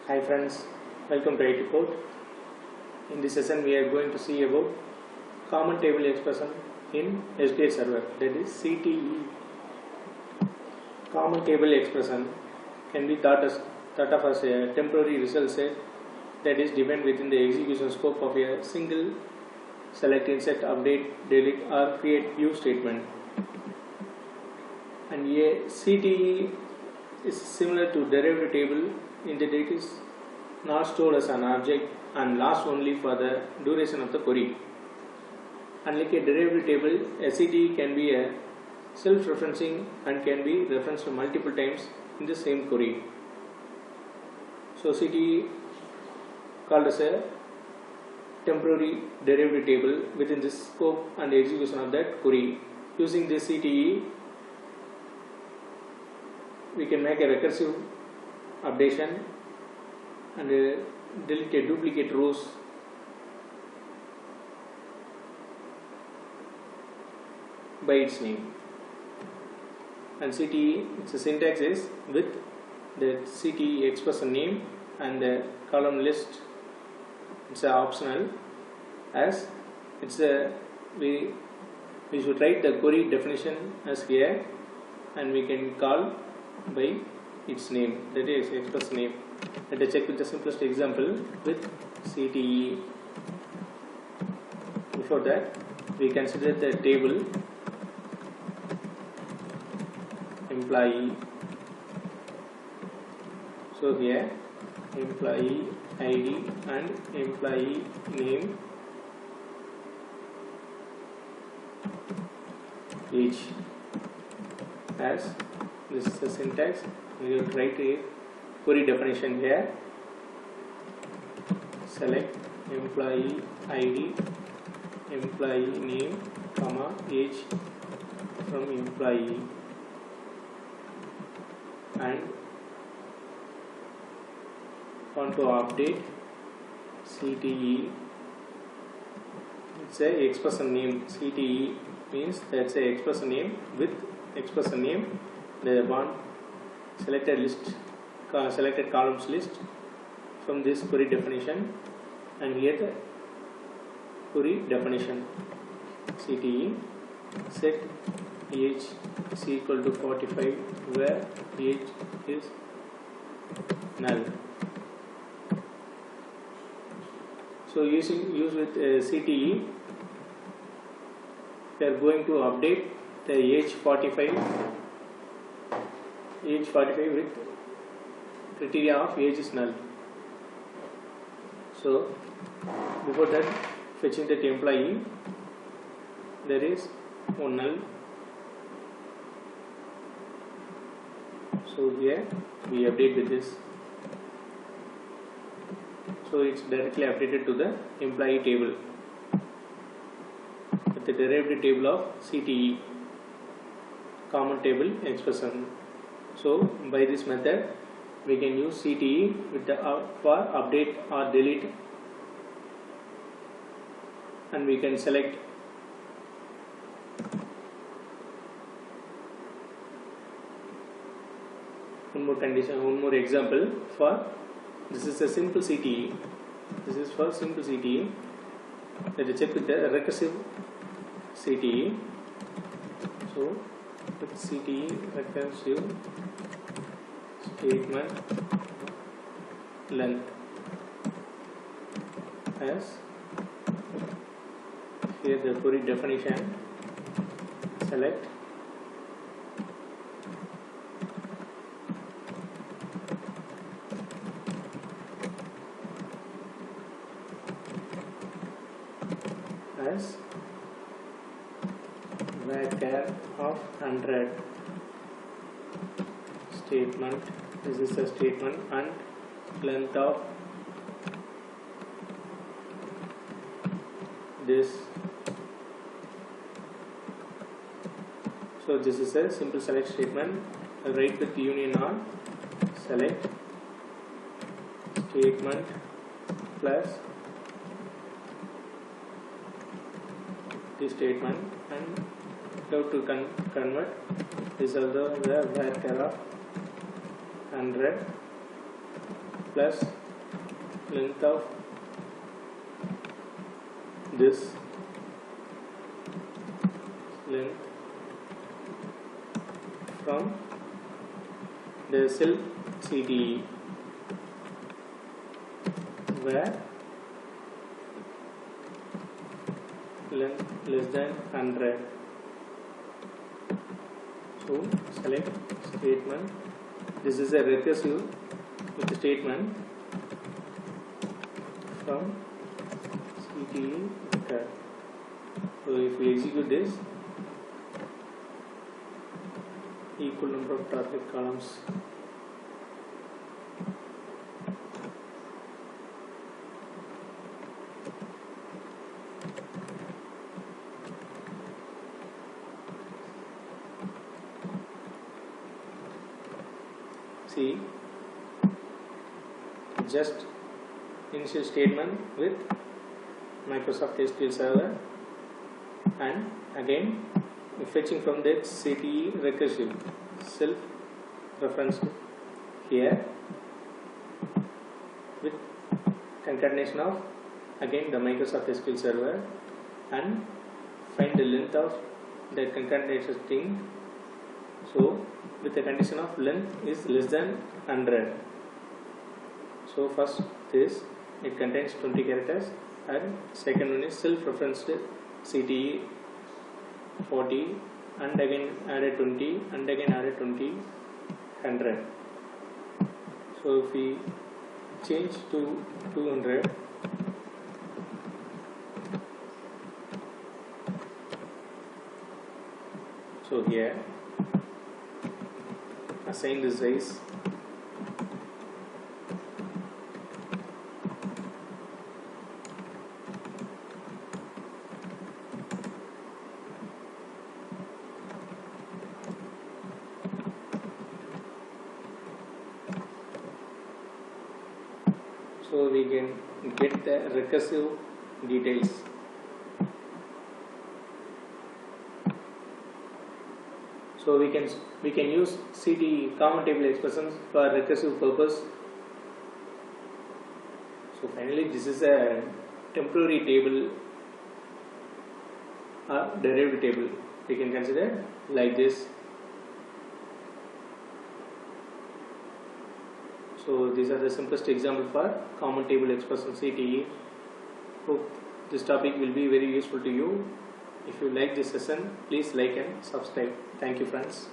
Hi friends, welcome to IT Code. In this session we are going to see about common table expression in SQL Server, that is CTE. Common table expression can be thought of as a temporary result set that is defined within the execution scope of a single select, insert, update, delete or create view statement. And a CTE is similar to derivative table in that it is not stored as an object and lasts only for the duration of the query. Unlike a derivative table, a CTE can be a self-referencing and can be referenced multiple times in the same query. So CTE called as a temporary derivative table within the scope and execution of that query. Using this CTE, we can make a recursive updation and delete a duplicate rows by its name. And CTE, its syntax is with the CTE expression name and the column list. It's optional, as it's a we should write the query definition as here, and we can call by its name, that is express name. Let us check with the simplest example with CTE. Before that, we consider the table employee. So here employee ID and employee name each. As this is the syntax, we will write a query definition here. Select employee ID, employee name, comma age from employee, and want to update CTE. It's a expression name. CTE means that's a expression name. With expression name, the one selected list, selected columns list from this query definition, and here the query definition CTE set age is equal to 45 where age is null. So use with CTE, we are going to update the age 45 with criteria of age is null. So before that, fetching that employee, there is one null. So here we update with this. So it's directly updated to the employee table with the derivative table of CTE, common table expression. So by this method, we can use CTE with the for update or delete, and we can select one more example for this is a simple CTE. This is for simple CTE. Let us check with the recursive CTE. So with CTE recursive statement length, as here the query definition, select as var of 100 statement. This is a statement, and length of this. So this is a simple select statement. I'll write with union on select statement plus this statement, and have to convert this also the var of 100 plus length of this length from the self CTE where length less than 100. So select statement. This is a recursive with statement from CTE record. So if we execute this, equal number of target columns. See, just initial statement with Microsoft SQL Server, and again fetching from that CTE recursive self referenced here with concatenation of again the Microsoft SQL Server, and find the length of the concatenation string. So with the condition of length is less than 100. So first this, it contains 20 characters, and second one is self-referenced CTE 40, and again added 20, and again added 20, 100. So if we change to 200, so here assign the size so we can get the recursive details. So we can use CTE common table expressions for recursive purpose. So finally this is a temporary table or derived table. We can consider like this. So these are the simplest example for common table expression CTE. Hope this topic will be very useful to you. If you like this session, please like and subscribe. Thank you, friends.